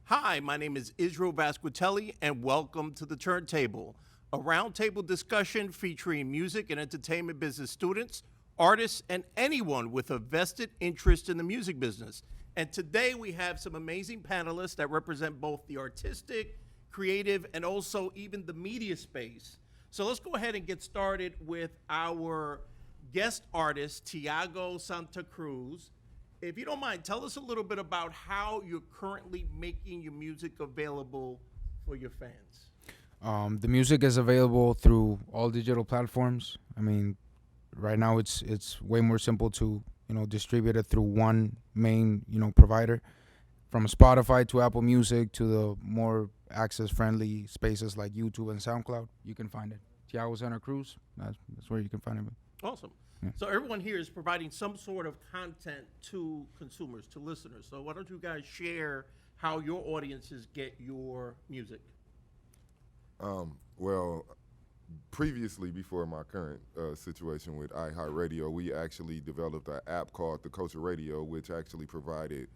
Hi, my name is Israel Vasquitelli, and welcome to the Turntable, a roundtable discussion featuring music and entertainment business students, artists, and anyone with a vested interest in the music business. And today we have some amazing panelists that represent both the artistic, creative, and also even the media space. So let's go ahead and get started with our guest artist, Tiago Santa Cruz. If you don't mind, tell us a little bit about how you're currently making your music available for your fans. The music is available through all digital platforms. I mean, right now it's way more simple to distribute it through one main provider, from Spotify to Apple Music to the more access friendly spaces like YouTube and SoundCloud. You can find it. Tiago Santa Cruz. That's where you can find it. Awesome. Yeah. So everyone here is providing some sort of content to consumers, to listeners. So why don't you guys share how your audiences get your music? Well, previously, before my current situation with iHeartRadio, we actually developed an app called The Culture Radio, which actually provided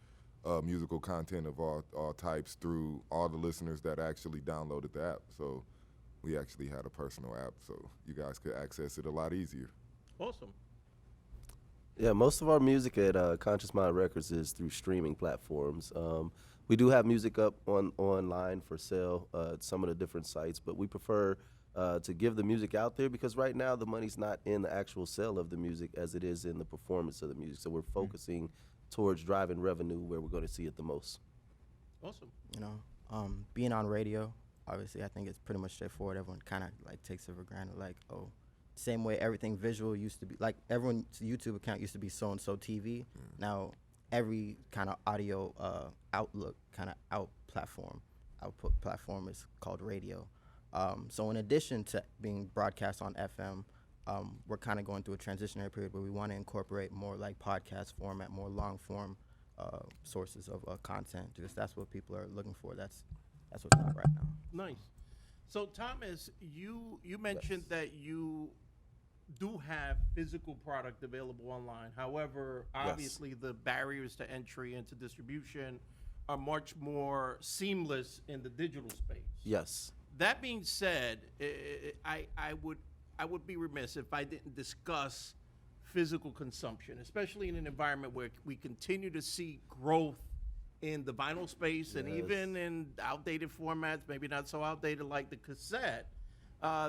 musical content of all types through all the listeners that actually downloaded the app. So we actually had a personal app, so you guys could access it a lot easier. Awesome. Yeah, most of our music at Conscious Mind Records is through streaming platforms. We do have music up online for sale at some of the different sites, but we prefer to give the music out there because right now the money's not in the actual sale of the music as it is in the performance of the music. So we're focusing towards driving revenue where we're going to see it the most. Awesome. Being on radio, obviously, I think it's pretty much straightforward. Everyone kind of like takes it for granted, like, oh, same way everything visual used to be, like everyone's YouTube account used to be so-and-so TV. Now every kind of audio output platform is called radio. So in addition to being broadcast on FM, we're kind of going through a transitionary period where we want to incorporate more like podcast format, more long form sources of content, because that's what people are looking for. That's what's up right now. Nice. So Thomas, you mentioned that you do have physical product available online. However, obviously the barriers to entry into distribution are much more seamless in the digital space. Yes. That being said, I would be remiss if I didn't discuss physical consumption, especially in an environment where we continue to see growth in the vinyl space and even in outdated formats, maybe not so outdated like the cassette.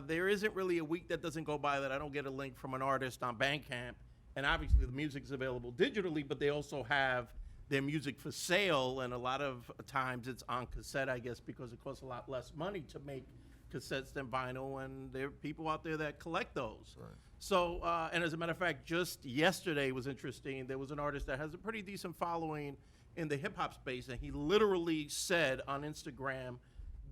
There isn't really a week that doesn't go by that I don't get a link from an artist on Bandcamp. And obviously the music's available digitally, but they also have their music for sale. And a lot of times it's on cassette, I guess, because it costs a lot less money to make cassettes than vinyl. And there are people out there that collect those. Right. So, and as a matter of fact, just yesterday was interesting. There was an artist that has a pretty decent following in the hip hop space. And he literally said on Instagram,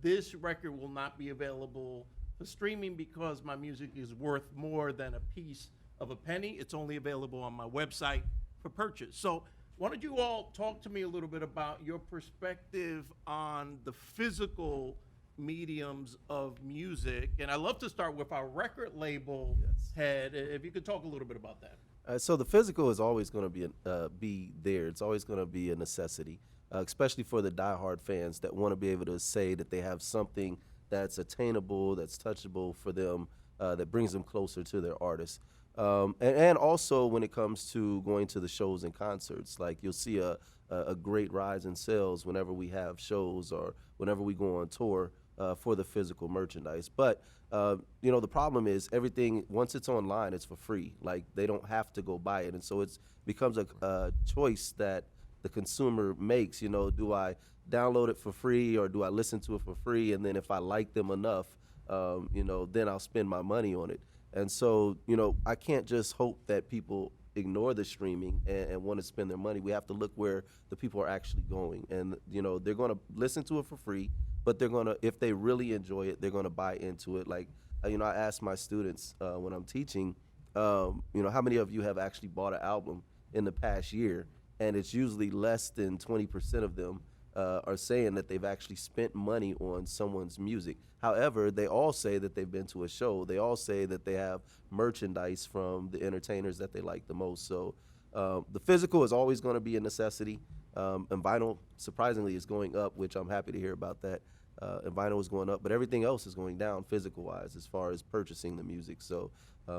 this record will not be available for streaming because my music is worth more than a piece of a penny. It's only available on my website for purchase. So why don't you all talk to me a little bit about your perspective on the physical mediums of music? And I'd love to start with our record label head, if you could talk a little bit about that. So the physical is always going to be there. It's always going to be a necessity, especially for the diehard fans that want to be able to say that they have something that's attainable, that's touchable for them, that brings them closer to their artists. And also when it comes to going to the shows and concerts, like you'll see a great rise in sales whenever we have shows or whenever we go on tour for the physical merchandise. But, the problem is everything, once it's online, it's for free. Like they don't have to go buy it. And so it becomes a choice that the consumer makes. Do I download it for free or do I listen to it for free? And then if I like them enough, then I'll spend my money on it. And so, I can't just hope that people ignore the streaming and want to spend their money. We have to look where the people are actually going. And, they're going to listen to it for free, but they're going to, if they really enjoy it, they're going to buy into it. Like, I ask my students when I'm teaching, how many of you have actually bought an album in the past year? And it's usually less than 20% of them are saying that they've actually spent money on someone's music. However, they all say that they've been to a show. They all say that they have merchandise from the entertainers that they like the most. So the physical is always going to be a necessity. And vinyl, surprisingly, is going up, which I'm happy to hear about that. And vinyl is going up, but everything else is going down physical-wise as far as purchasing the music. So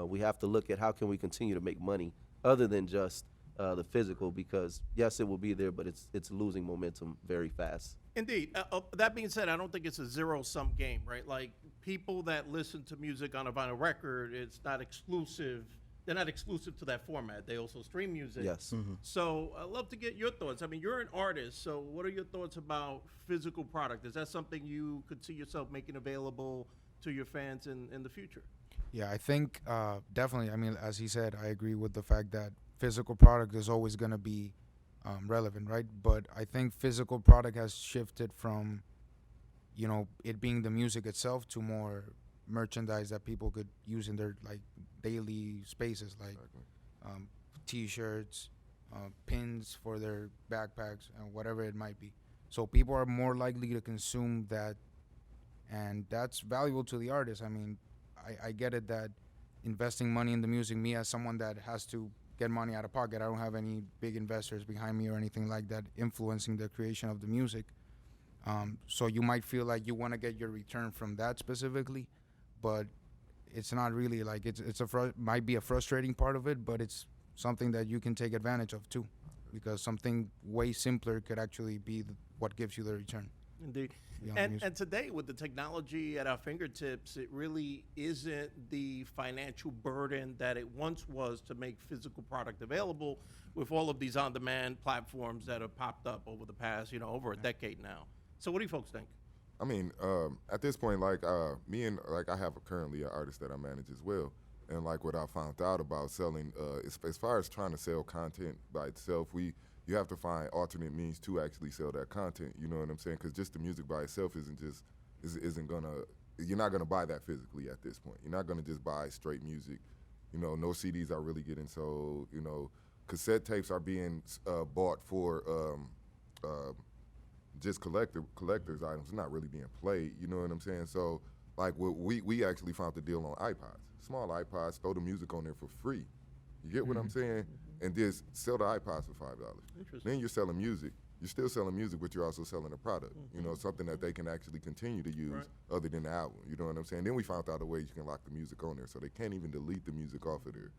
we have to look at how can we continue to make money other than just the physical, because yes, it will be there, but it's losing momentum very fast. Indeed. That being said, I don't think it's a zero-sum game, right? Like, people that listen to music on a vinyl record, it's not exclusive. They're not exclusive to that format. They also stream music. Yes. So I'd love to get your thoughts. I mean, you're an artist, so what are your thoughts about physical product? Is that something you could see yourself making available to your fans in the future? Yeah, I think definitely. I mean, as he said, I agree with the fact that physical product is always going to be relevant, right? But I think physical product has shifted from, it being the music itself to more merchandise that people could use in their like daily spaces, like T-shirts, pins for their backpacks, and whatever it might be. So people are more likely to consume that, and that's valuable to the artist. I mean, I get it that investing money in the music, me as someone that has to get money out of pocket, I don't have any big investors behind me or anything like that influencing the creation of the music. So you might feel like you want to get your return from that specifically, but it's not really like might be a frustrating part of it, but it's something that you can take advantage of too, because something way simpler could actually be what gives you the return. Indeed. beyond the music. And today, with the technology at our fingertips, it really isn't the financial burden that it once was to make physical product available with all of these on-demand platforms that have popped up over the past, over a decade now. So what do you folks think? I mean, at this point, like me and I have currently an artist that I manage as well, and like what I found out about selling, as far as trying to sell content by itself, you have to find alternate means to actually sell that content. You know what I'm saying? Because just the music by itself isn't gonna. You're not gonna buy that physically at this point. You're not gonna just buy straight music. No CDs are really getting sold. Cassette tapes are being bought for just collector's items. It's not really being played. You know what I'm saying? So like we actually found the deal on iPods, small iPods. Throw the music on there for free. You get what I'm saying? And just sell the iPods for $5. Then you're selling music. You're still selling music, but you're also selling a product. Something that they can actually continue to use other than the album. You know what I'm saying? Then we found out a way you can lock the music on there, so they can't even delete the music off of there,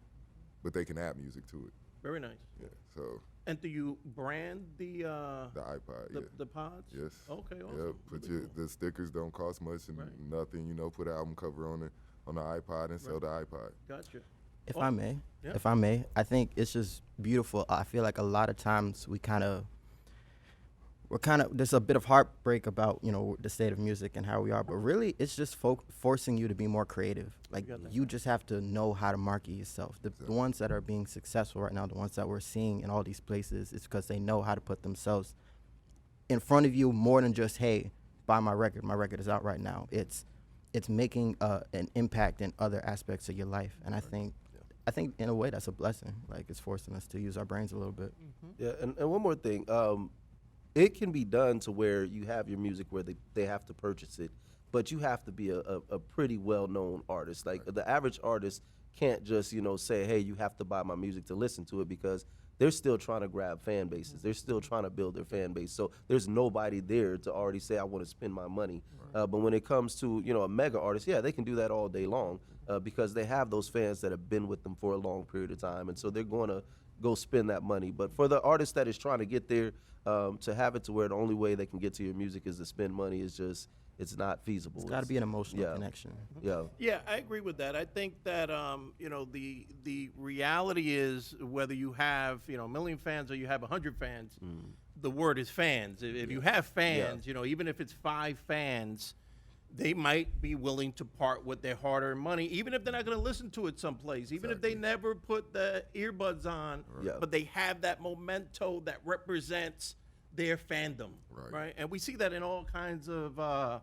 but they can add music to it. Very nice. Yeah. So. And do you brand the iPod? the pods? Yes. Okay. Awesome. Yep. The stickers don't cost much and nothing. Put an album cover on the iPod and sell the iPod. Gotcha. If I may, I think it's just beautiful. I feel like a lot of times there's a bit of heartbreak about the state of music and how we are, but really it's just forcing you to be more creative. Like you just have to know how to market yourself. The ones that are being successful right now, the ones that we're seeing in all these places, it's because they know how to put themselves in front of you more than just, hey, buy my record. My record is out right now. It's making an impact in other aspects of your life, and I think in a way that's a blessing. Like it's forcing us to use our brains a little bit. Yeah, and one more thing. It can be done to where you have your music where they have to purchase it, but you have to be a pretty well-known artist. Like the average artist can't just, say, hey, you have to buy my music to listen to it, because they're still trying to grab fan bases. They're still trying to build their fan base. So there's nobody there to already say, I want to spend my money. But when it comes to, a mega artist, yeah, they can do that all day long because they have those fans that have been with them for a long period of time. And so they're going to go spend that money. But for the artist that is trying to get there, to have it to where the only way they can get to your music is to spend money is just, it's not feasible. It's got to be an emotional connection. Yeah. Yeah, I agree with that. I think that the reality is whether you have a million fans or you have 100 fans, the word is fans. If you have fans, even if it's 5 fans, they might be willing to part with their hard-earned money, even if they're not going to listen to it someplace, even if they never put the earbuds on, but they have that memento that represents their fandom, right? And we see that in all kinds of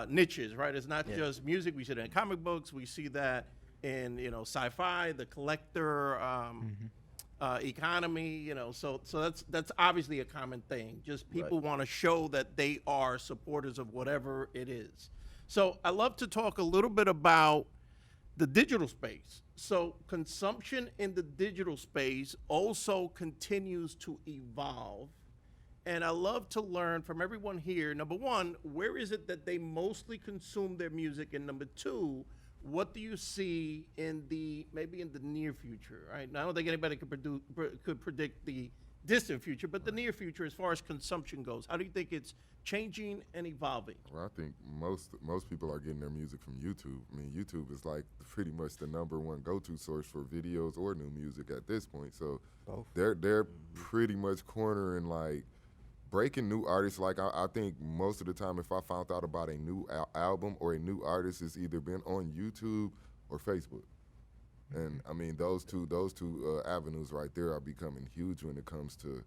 niches, right? It's not just music. We see that in comic books. We see that in sci-fi, the collector economy. So that's obviously a common thing. Just people want to show that they are supporters of whatever it is. So I love to talk a little bit about the digital space. So consumption in the digital space also continues to evolve. And I love to learn from everyone here. Number one, where is it that they mostly consume their music? And number two, what do you see in maybe in the near future? Right? Now, I don't think anybody could predict the distant future, but the near future as far as consumption goes. How do you think it's changing and evolving? Well, I think most people are getting their music from YouTube. I mean, YouTube is like pretty much the #1 go-to source for videos or new music at this point. So they're pretty much cornering, like, breaking new artists. Like, I think most of the time, if I found out about a new album or a new artist, it's either been on YouTube or Facebook. And I mean, those two avenues right there are becoming huge when it comes to,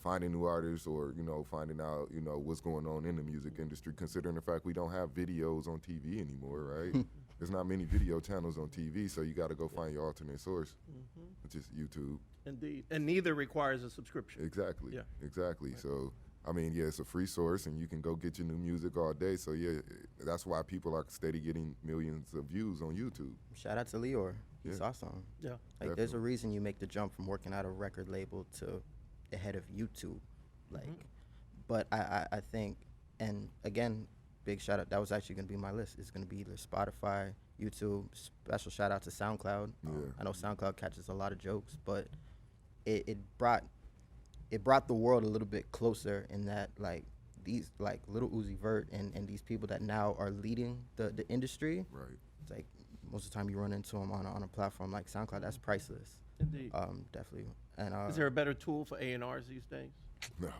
finding new artists, or finding out what's going on in the music industry. Considering the fact we don't have videos on TV anymore, right? There's not many video channels on TV, so you got to go find your alternate source, which is YouTube. Indeed, and neither requires a subscription. Exactly. Yeah. Exactly. Right. So, I mean, yeah, it's a free source, and you can go get your new music all day. So, yeah, that's why people are steady getting millions of views on YouTube. Shout out to Leor. He's awesome. Yeah. Like, there's a reason you make the jump from working at a record label to the head of YouTube. Like, but I think, and again, big shout out. That was actually going to be my list. It's going to be either Spotify, YouTube. Special shout out to SoundCloud. I know SoundCloud catches a lot of jokes, but it brought the world a little bit closer in that, like, these, like, Lil Uzi Vert and these people that now are leading the industry. Right. It's like most of the time you run into them on a platform like SoundCloud. That's priceless. Indeed. Definitely. And is there a better tool for A&Rs these days? No.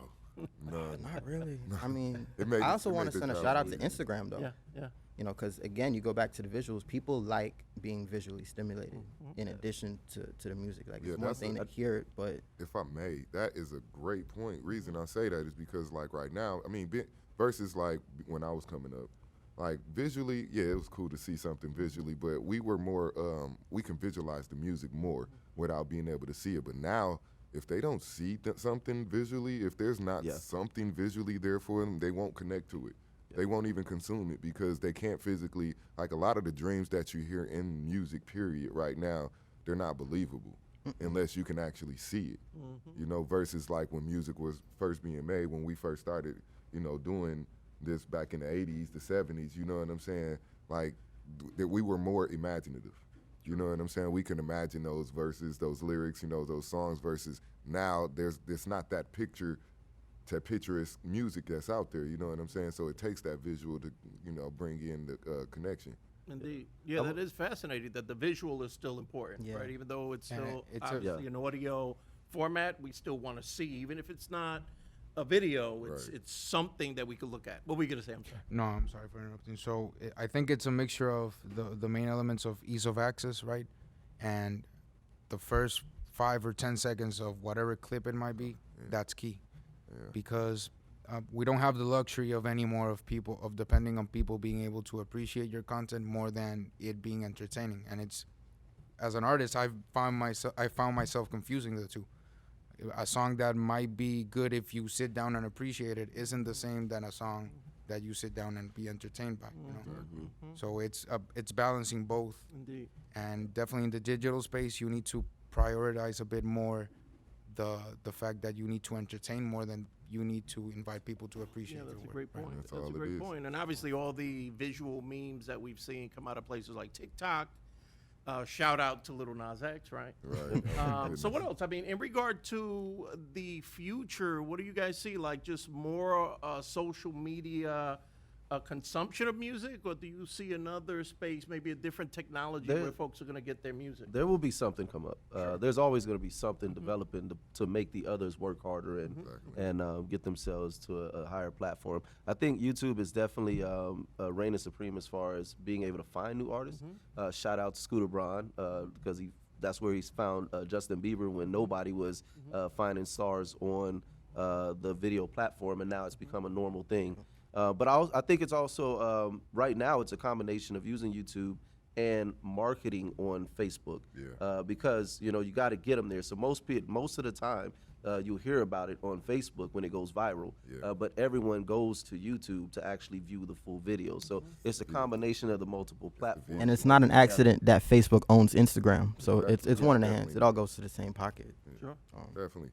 Not really. I mean, I also want to send a shout out to Instagram, though. Yeah. Because again, you go back to the visuals. People like being visually stimulated in addition to the music. Like, it's one thing to hear it, but if I may, that is a great point. Reason I say that is because, like, right now, I mean, versus like when I was coming up, like, visually, yeah, it was cool to see something visually, but we were more, we can visualize the music more without being able to see it. But now, if they don't see something visually, if there's not something visually there for them, they won't connect to it. They won't even consume it because they can't physically, like, a lot of the dreams that you hear in music, period, right now, they're not believable unless you can actually see it, versus like when music was first being made, when we first started, doing this back in the 80s, the 70s, you know what I'm saying? Like, that we were more imaginative. You know what I'm saying? We can imagine those verses, those lyrics, those songs, versus now there's not that picturesque music that's out there, you know what I'm saying? So it takes that visual to, bring in the connection. Indeed. Yeah, that is fascinating that the visual is still important, right? Even though it's still obviously an audio format, we still want to see, even if it's not a video, it's something that we could look at. What were you going to say? I'm sorry. No, I'm sorry for interrupting. So I think it's a mixture of the main elements of ease of access, right? And the first 5 or 10 seconds of whatever clip it might be, that's key. Yeah. Because we don't have the luxury of depending on people being able to appreciate your content more than it being entertaining. And it's, as an artist, I found myself confusing the two. A song that might be good if you sit down and appreciate it isn't the same than a song that you sit down and be entertained by. So it's balancing both. Indeed. And definitely in the digital space, you need to prioritize a bit more the fact that you need to entertain more than you need to invite people to appreciate your work. That's a great point. Right. That's a great point. And obviously all the visual memes that we've seen come out of places like TikTok. Shout out to Lil Nas X, right? Right. So what else? I mean, in regard to the future, what do you guys see? Like, just more social media consumption of music, or do you see another space, maybe a different technology where folks are going to get their music? There will be something come up. There's always going to be something developing to make the others work harder and get themselves to a higher platform. I think YouTube is definitely reigning supreme as far as being able to find new artists. Shout out to Scooter Braun because that's where he's found Justin Bieber when nobody was finding stars on the video platform, and now it's become a normal thing. But I think it's also, right now, it's a combination of using YouTube and marketing on Facebook. Because, you got to get them there. So most of the time, you'll hear about it on Facebook when it goes viral. But everyone goes to YouTube to actually view the full video. So it's a combination of the multiple platforms. And it's not an accident that Facebook owns Instagram. So it's one in the hands. It all goes to the same pocket. Sure. Definitely.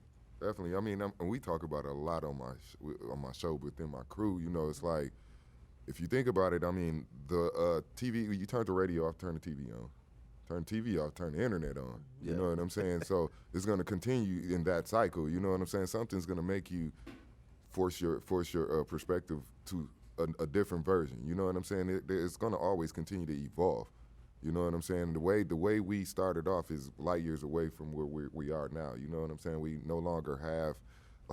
Definitely. I mean, and we talk about it a lot on my show within my crew. You know, it's like if you think about it. I mean, the TV. You turn the radio off, turn the TV on. Turn TV off, turn the internet on. You know what I'm saying? So it's going to continue in that cycle. You know what I'm saying? Something's going to make you force your perspective to a different version. You know what I'm saying? It's going to always continue to evolve. You know what I'm saying? The way we started off is light years away from where we are now. You know what I'm saying? We no longer have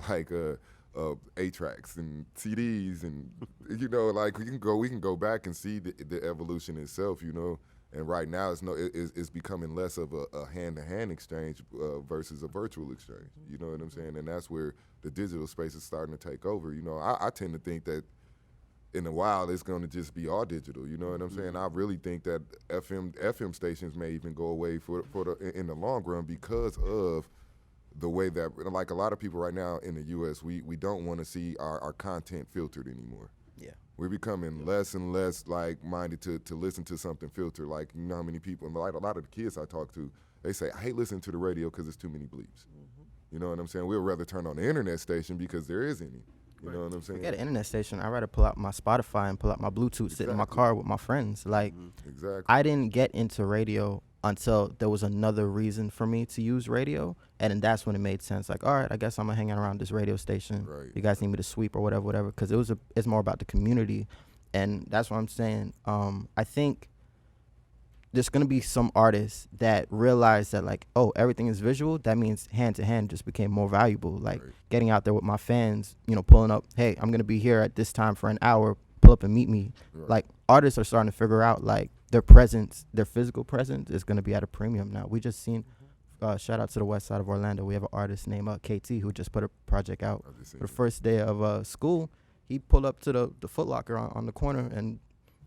like 8-tracks and CDs, and you know, like we can go back and see the evolution itself. You know, and right now it's becoming less of a hand-to-hand exchange versus a virtual exchange. You know what I'm saying? And that's where the digital space is starting to take over. You know, I tend to think that in a while it's going to just be all digital. You know what I'm saying? I really think that FM stations may even go away in the long run because of the way that, like a lot of people right now in the U.S., we don't want to see our content filtered anymore. Yeah. We're becoming less and less like minded to listen to something filtered. Like, you know how many people, and like a lot of the kids I talk to, they say, I hate listening to the radio because there's too many bleeps. You know what I'm saying? We'd rather turn on the internet station because there is any. You know what I'm saying? Forget an internet station. I'd rather pull out my Spotify and pull out my Bluetooth, sit in my car with my friends. Like, Exactly. I didn't get into radio until there was another reason for me to use radio, and then that's when it made sense. Like, all right, I guess I'm gonna hang out around this radio station. Right. You guys need me to sweep or whatever, because it's more about the community, and that's what I'm saying. I think there's gonna be some artists that realize that, like, oh, everything is visual. That means hand to hand just became more valuable. Like getting out there with my fans, you know, pulling up. Hey, I'm gonna be here at this time for an hour. Pull up and meet me. Right. Like, artists are starting to figure out, like, their presence, their physical presence is gonna be at a premium now. We just seen. Shout out to the west side of Orlando. We have an artist named KT who just put a project out. For the first day of school, he pulled up to the Foot Locker on the corner and,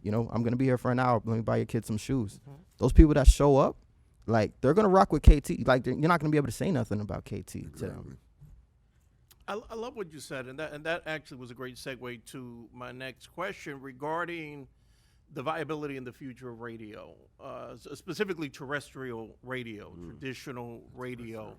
you know, I'm going to be here for an hour. Let me buy your kids some shoes. Those people that show up, like, they're going to rock with KT. Like, you're not going to be able to say nothing about KT to them. I love what you said, and that actually was a great segue to my next question regarding the viability and the future of radio, specifically terrestrial radio, traditional radio.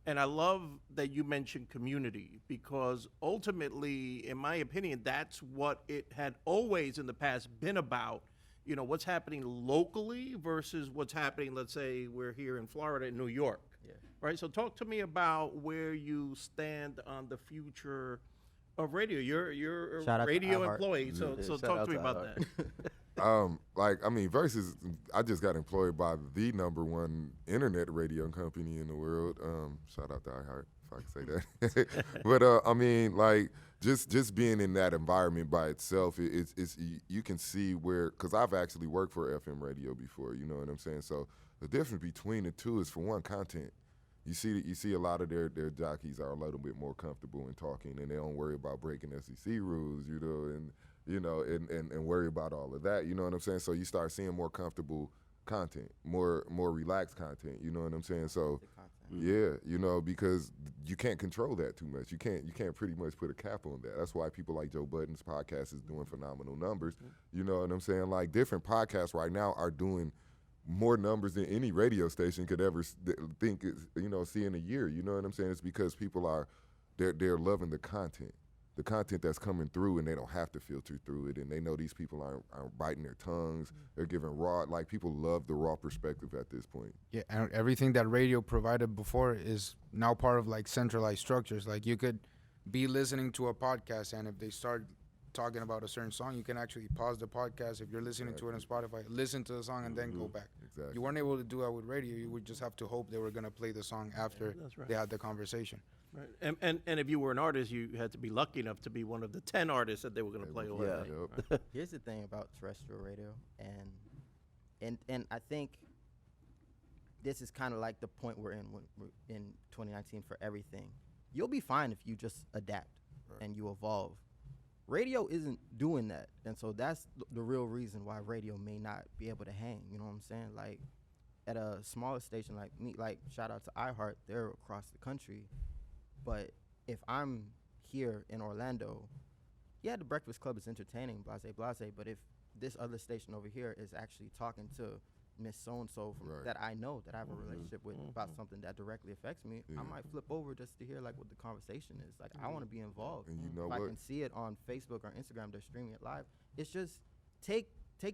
And I love that you mentioned community, because ultimately, in my opinion, that's what it had always in the past been about. You know, what's happening locally versus what's happening, let's say we're here in Florida and New York. Yeah. Right? So talk to me about where you stand on the future of radio. You're a radio employee, so talk to me about that. Like, I mean, Versus, I just got employed by the #1 internet radio company in the world. Shout out to iHeart, if I can say that. But I mean, like, just being in that environment by itself, it's you can see where, because I've actually worked for FM radio before. You know what I'm saying? So the difference between the two is, for one, content. You see a lot of their jockeys are a little bit more comfortable in talking, and they don't worry about breaking SEC rules, you know, and worry about all of that. You know what I'm saying? So you start seeing more comfortable content, more relaxed content. You know what I'm saying? So yeah, you know, because you can't control that too much. You can't pretty much put a cap on that. That's why people like Joe Budden's podcast is doing phenomenal numbers. You know what I'm saying? Like, different podcasts right now are doing more numbers than any radio station could ever think see in a year. You know what I'm saying? It's because people they're loving the content that's coming through, and they don't have to filter through it, and they know these people aren't biting their tongues. They're giving raw, like, people love the raw perspective at this point. Yeah, and everything that radio provided before is now part of, like, centralized structures. Like, you could be listening to a podcast, and if they start talking about a certain song, you can actually pause the podcast. If you're listening to it on Spotify, listen to the song and then go back. Exactly. You weren't able to do that with radio. You would just have to hope they were going to play the song after they had the conversation. Right. And if you were an artist, you had to be lucky enough to be one of the 10 artists that they were going to play over there. Yep. Here's the thing about terrestrial radio, and I think this is kind of like the point we're in when we're in 2019 for everything. You'll be fine if you just adapt and you evolve. Radio isn't doing that, and so that's the real reason why radio may not be able to hang. You know what I'm saying? Like, at a smaller station like me, like, shout out to iHeart, they're across the country. But if I'm here in Orlando, yeah, the Breakfast Club is entertaining, blase, but if this other station over here is actually talking to Miss So and So Right. that I know that I have a relationship with about something that directly affects me, Yeah. I might flip over just to hear like what the conversation is. Like I want to be involved. And you know If what? I can see it on Facebook or Instagram, they're streaming it live. It's just take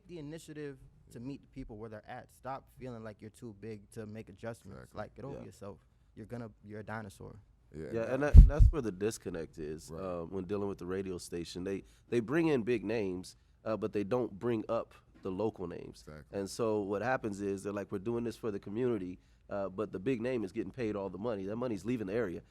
the initiative to meet the people where they're at. Stop feeling like you're too big to make adjustments. Exactly. Like get over Yeah. yourself. You're a dinosaur. Yeah, and that- that's where the disconnect is Right. when dealing with the radio station. They bring in big names, but they don't bring up the local names. Exactly. And so what happens is they're like, we're doing this for the community, but the big name is getting paid all the money. That money's leaving the area.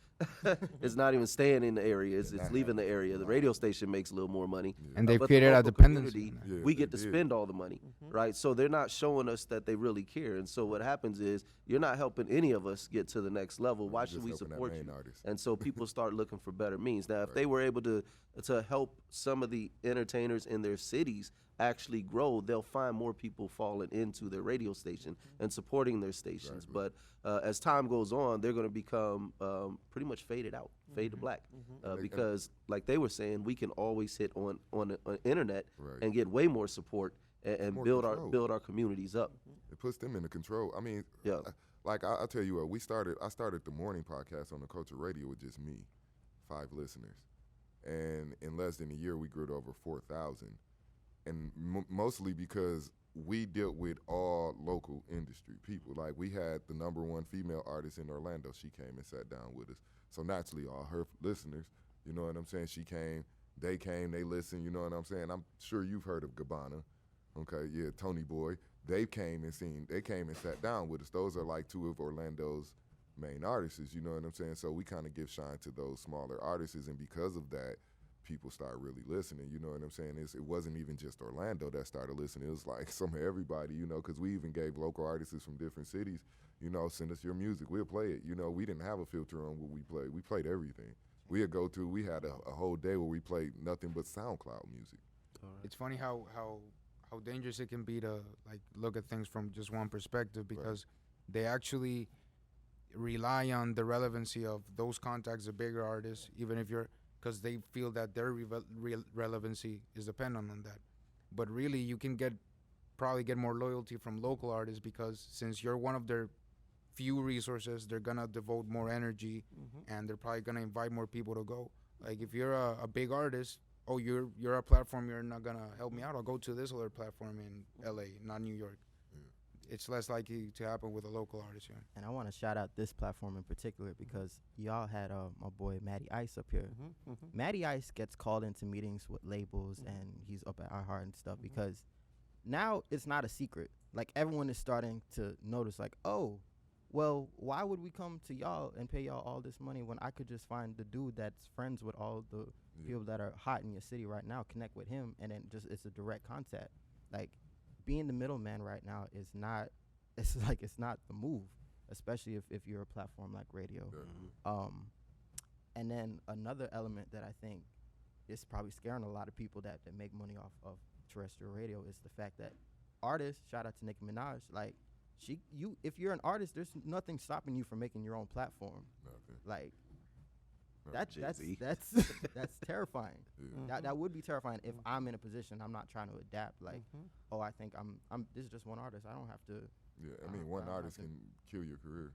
It's not even staying in the area. It's leaving the area. The radio station makes a little more money. And they've but created the a local dependency. community, Yeah, we they get to did. spend all the money, right? So they're not showing us that they really care. And so what happens is you're not helping any of us get to the next level. Why should just we helping that support main you? artist. And so people start looking for better means. Now, if they were able to help some of the entertainers in their cities actually grow, they'll find more people falling into their radio station and supporting their stations. But as time goes on, they're going to become pretty much faded out, fade to black, because like they were saying, we can always hit on the internet Right. and get way more support and More build control. our communities up. It puts them into control. I mean, Yeah. like I'll tell you what, I started the morning podcast on the Culture Radio with just me, 5 listeners. And in less than a year, we grew to over 4,000. And mostly because we dealt with all local industry people. Like we had the #1 female artist in Orlando. She came and sat down with us. So naturally, all her listeners, you know what I'm saying? She came, they listened, you know what I'm saying? I'm sure you've heard of Gabbana. Okay, yeah, Tony Boy. They came and sat down with us. Those are like 2 of Orlando's main artists, you know what I'm saying? So we kind of give shine to those smaller artists, and because of that, people start really listening, you know what I'm saying? It wasn't even just Orlando that started listening. It was like some of everybody, you know, because we even gave local artists from different cities, you know, send us your music, we'll play it. You know, we didn't have a filter on what we played. We played everything. We had a whole day where we played nothing but SoundCloud music. It's funny how dangerous it can be to like look at things from just one perspective, because they actually rely on the relevancy of those contacts, the bigger artists, even if because they feel that their relevancy is dependent on that. But really, you can probably get more loyalty from local artists, because since you're one of their few resources, they're gonna devote more energy, and they're probably gonna invite more people to go. Like if you're a big artist, oh, you're a platform, you're not gonna help me out, I'll go to this other platform in LA, not New York. It's less likely to happen with a local artist here. And I want to shout out this platform in particular because y'all had my boy Matty Ice up here. Matty Ice gets called into meetings with labels, and he's up at iHeart and stuff, because now it's not a secret. Like everyone is starting to notice, like, oh, well, why would we come to y'all and pay y'all all this money when I could just find the dude that's friends with all the people that are hot in your city right now, connect with him, and then just it's a direct contact. Like being the middleman right now is not, it's not the move, especially if you're a platform like radio. And then another element that I think is probably scaring a lot of people that make money off of terrestrial radio is the fact that artists, shout out to Nicki Minaj, like if you're an artist, there's nothing stopping you from making your own platform. Nothing. Like No, that's Jay-Z. that's terrifying. That would be terrifying if I'm in a position I'm not trying to adapt. Like, oh, I think I'm this is just one artist. I don't have to. Yeah, I mean, one artist can kill your career.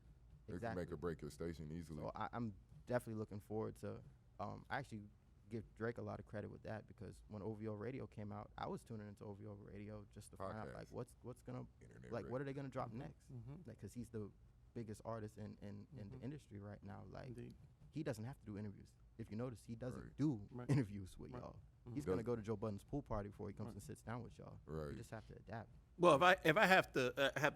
They can make Exactly. or break your station easily. So I'm definitely looking forward to. I actually give Drake a lot of credit with that, because when OVO Radio came out, I was tuning into OVO Radio just to find out like Podcast. what's gonna Internet like radio. what are they gonna drop next? Like, cause he's the biggest artist in the industry right now. Like, Indeed. he doesn't have to do interviews. If you notice, he doesn't Right. do Right. interviews with Right. y'all. He's gonna Does- go to Joe Budden's pool party before he comes and sits down with y'all. Right. You just have to adapt. Well, if I have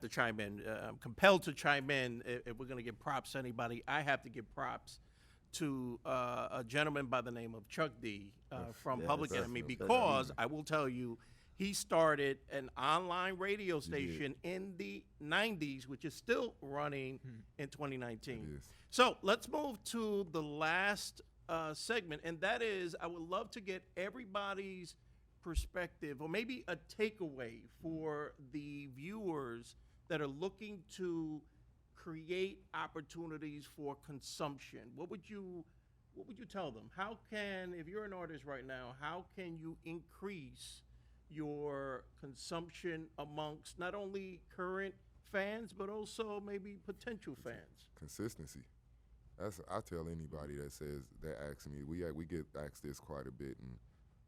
to chime in, I'm compelled to chime in. If we're going to give props to anybody, I have to give props to a gentleman by the name of Chuck D from Yes, Public Enemy, definitely. because I will tell you, he started an online radio station in the 90s, which is still running in 2019. It is. So let's move to the last segment, and that is, I would love to get everybody's perspective, or maybe a takeaway for the viewers that are looking to create opportunities for consumption. What would you tell them? How can, if you're an artist right now, how can you increase your consumption amongst not only current fans but also maybe potential fans? Consistency. I tell anybody that says that asks me. We get asked this quite a bit, and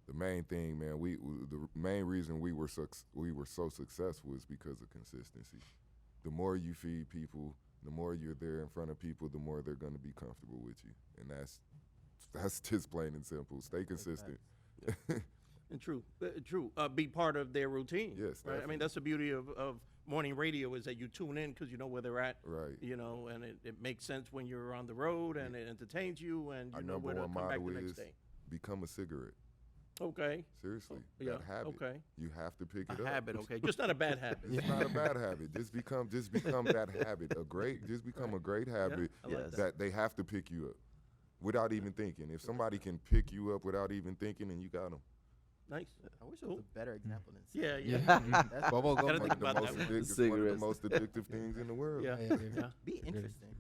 the main thing, man, the main reason we were so successful is because of consistency. The more you feed people, the more you're there in front of people, the more they're going to be comfortable with you, and that's just plain and simple. Stay consistent. And true. Be part of their routine. Yes, right. I mean, that's the beauty of morning radio is that you tune in because you know where they're at. Right. You know, and it makes sense when you're on the road and it entertains you and you Our know number where to one come back motto the next is day. become a cigarette. Okay. Seriously, Yeah, that habit. okay. You have to pick it A up. habit. Okay. Just not a bad habit. It's not a bad habit. Just become that habit. Just become a great habit I like that they have to pick you up without even thinking. If somebody can pick you up without even thinking, then you got them. Nice. I wish it was a better example than Yeah. That's Bubble Gotta gum. think about that one. It's one of the Cigarettes. most addictive things in the world. Yeah. Yeah. Yeah. be interesting.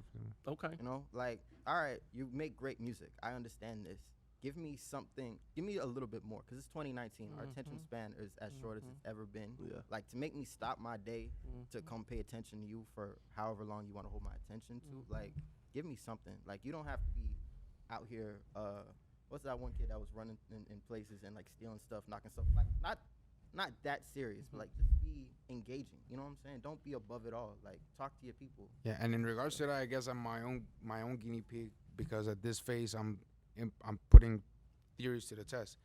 Okay. You know, like, all right, you make great music. I understand this. Give me something. Give me a little bit more, because it's 2019. Our attention span is as short as it's ever been. Yeah. Like, to make me stop my day to come pay attention to you for however long you want to hold my attention to, like, give me something. Like, you don't have to be out here. What's that one kid that was running in places and like stealing stuff, knocking stuff? Like, not that serious, but like just be engaging. You know what I'm saying? Don't be above it all. Like, talk to your people. Yeah, and in regards to that, I guess I'm my own guinea pig, because at this phase I'm putting theories to the test,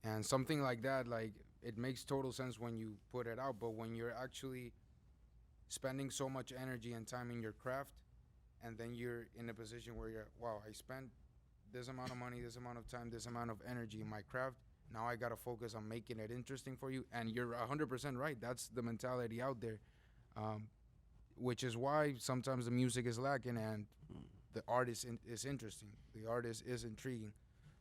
and something like that, like, it makes total sense when you put it out, but when you're actually spending so much energy and time in your craft, and then you're in a position where you're, wow, I spent this amount of money, this amount of time, this amount of energy in my craft. Now I gotta focus on making it interesting for you. And you're 100% right. That's the mentality out there, which is why sometimes the music is lacking and the artist is interesting. The artist is intriguing.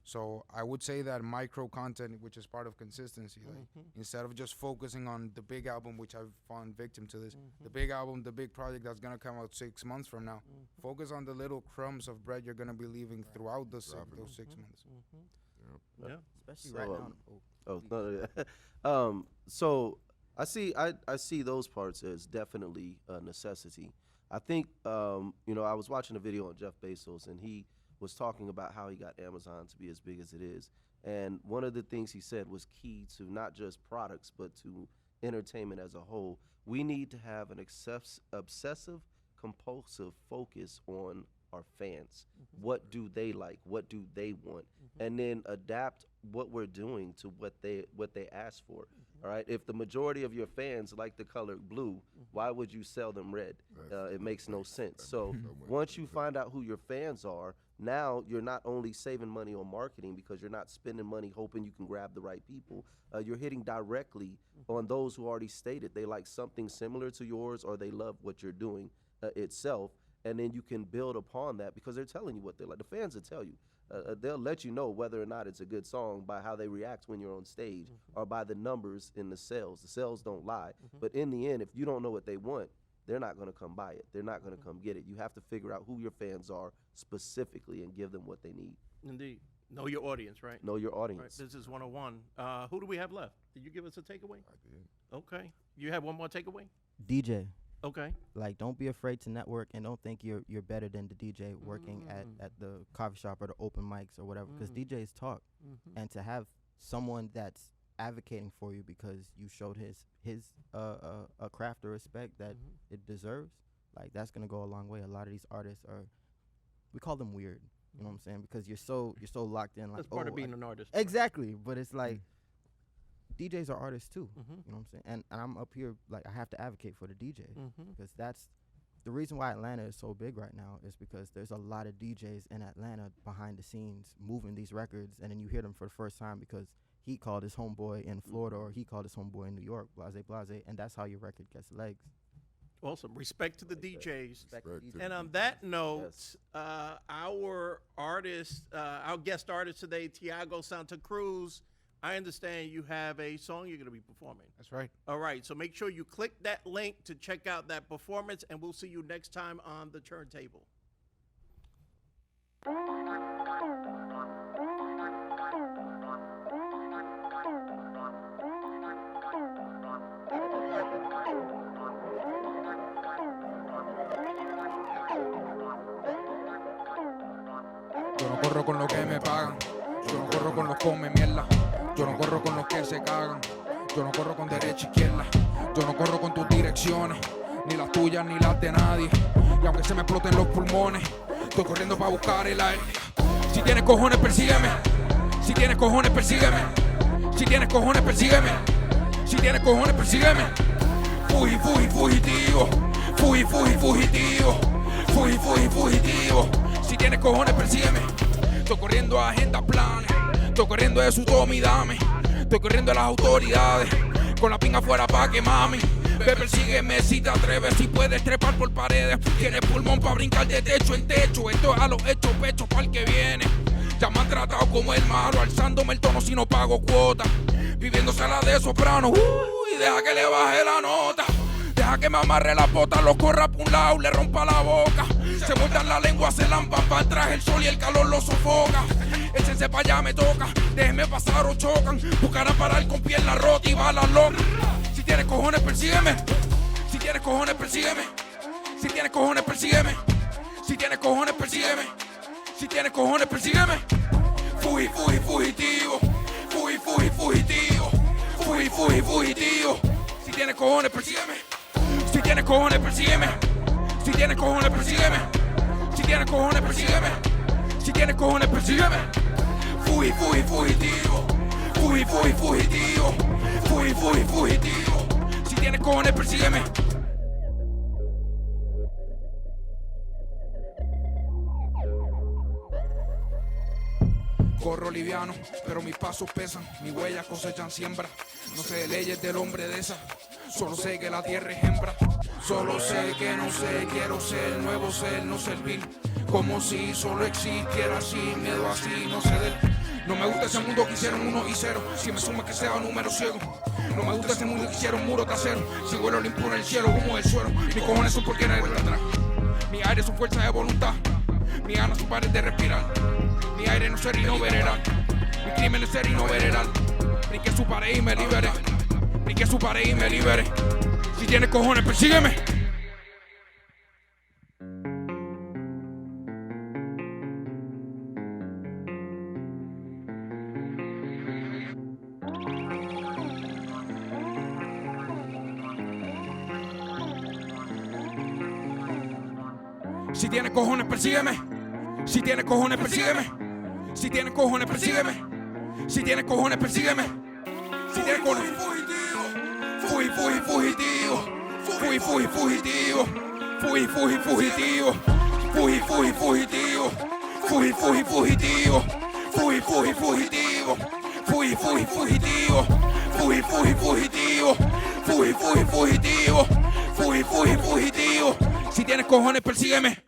So I would say that micro content, which is part of consistency, like instead of just focusing on the big album, which I've fallen victim to this, the big album, the big project that's gonna come out 6 months from now, focus on the little crumbs of bread you're gonna be leaving throughout those 6 months. Yeah. Especially So, right now. So I see those parts as definitely a necessity. I think I was watching a video on Jeff Bezos, and he was talking about how he got Amazon to be as big as it is. And one of the things he said was key to not just products, but to entertainment as a whole. We need to have an obsessive, compulsive focus on our fans. What do they like? What do they want? And then adapt what we're doing to what they ask for. All right. If the majority of your fans like the color blue, why would you sell them red? It makes no sense. So once you find out who your fans are, now you're not only saving money on marketing because you're not spending money hoping you can grab the right people. You're hitting directly on those who already stated they like something similar to yours, or they love what you're doing itself. And then you can build upon that because they're telling you what they like. The fans will tell you. They'll let you know whether or not it's a good song by how they react when you're on stage or by the numbers in the sales. The sales don't lie. But in the end, if you don't know what they want, they're not going to come buy it. They're not going to come get it. You have to figure out who your fans are specifically and give them what they need. Indeed. Know your audience, right? Know your All right, audience. this is 101. Who do we have left? Did you give us a takeaway? I did. Okay. You have one more takeaway? DJ. Okay. Like, don't be afraid to network, and don't think you're better than the DJ working at the coffee shop or the open mics or whatever, because DJs talk. And to have someone that's advocating for you because you showed his a craft or respect that it deserves, like, that's gonna go a long way. A lot of these artists we call them weird, you know what I'm saying, because you're so locked in, like, That's part of being an artist. exactly. But it's like, DJs are artists too, you know what I'm saying? And I'm up here, like, I have to advocate for the DJs, because that's the reason why Atlanta is so big right now, is because there's a lot of DJs in Atlanta behind the scenes moving these records, and then you hear them for the first time because he called his homeboy in Florida or he called his homeboy in New York, blase, and that's how your record gets legs. Awesome. Respect to the DJs. Respect Respect to to DJs. And on that note, Yes. our guest artist today, Tiago Santa Cruz, I understand you have a song you're going to be performing. That's right. All right, so make sure you click that link to check out that performance, and we'll see you next time on the Turntable. corro con lo que me pagan. Yo no corro con los come mierda. Yo no corro con los que se cagan. Yo no corro con derecha izquierda. Yo no corro con tus direcciones, ni las tuyas ni las de nadie. Y aunque se me exploten los pulmones, estoy corriendo para buscar el aire. Si tienes cojones, persígueme. Si tienes cojones, persígueme. Si tienes cojones, persígueme. Si tienes cojones, persígueme. Fugitivo. Fugitivo. Fugitivo. Si tienes cojones, persígueme. Estoy corriendo a agenda planes. Estoy corriendo de su toma y dame. Estoy corriendo a las autoridades. Con la pinga afuera pa' que mami. Ve, persígueme si te atreves. Si puedes trepar por paredes. Tienes pulmón pa' brincar de techo en techo. Esto es a los hechos, pecho pa'l que viene. Ya me han tratado como el malo, alzándome el tono si no pago cuota. Viviéndose la de soprano. Y deja que le baje la nota. Deja que me amarre la bota, los corra por un lado, le rompa la boca. Se muerdan la lengua, se lampan para atrás, el sol y el calor los sofoca. Échense pa' allá, me toca, déjenme pasar o chocan. Buscarán parar con pierna rota y balas locas. Si tienes cojones, persígueme. Si tienes cojones, persígueme. Si tienes cojones, persígueme. Si tienes cojones, persígueme. Si tienes cojones, persígueme. Fugitivo. Fugitivo. Fugitivo. Si tienes cojones, persígueme. Si tienes cojones, persígueme. Si tienes cojones, persígueme. Si tienes cojones, persígueme. Si tienes cojones, persígueme. Fugitivo. Fugitivo. Fugitivo. Si tienes cojones, persígueme. Corro liviano, pero mis pasos pesan, mis huellas cosechan siembra. No sé de leyes del hombre de esa, solo sé que la tierra es hembra. Solo sé que no sé, quiero ser nuevo ser, no servir. Como si solo existiera así, miedo así, no ceder. No me gusta ese mundo que hicieron 1 y 0, si me suma que sea un número ciego. No me gusta ese mundo que hicieron muro trasero, si vuelo limpio en el cielo, humo del suelo. Mis cojones son porque no hay vuelta atrás. Mi aire son fuerza de voluntad, mis ganas son pares de respirar. Mi aire no ser y no veredal. Mi crimen es ser y no veredal. Brinqué su pared y me liberé. Brinqué su pared y me liberé. Si tienes cojones, persígueme. Si tienes cojones, persígueme. Si tienes cojones, persígueme. Si tienes cojones, persígueme. Si tienes cojones, persígueme. Si tienes cojones, fugitivo. Fugitivo. Fugitivo. Fugitivo. Fugitivo. Fugitivo. Fugitivo. Fugitivo. Fugitivo. Fugitivo. Si tienes cojones, persígueme.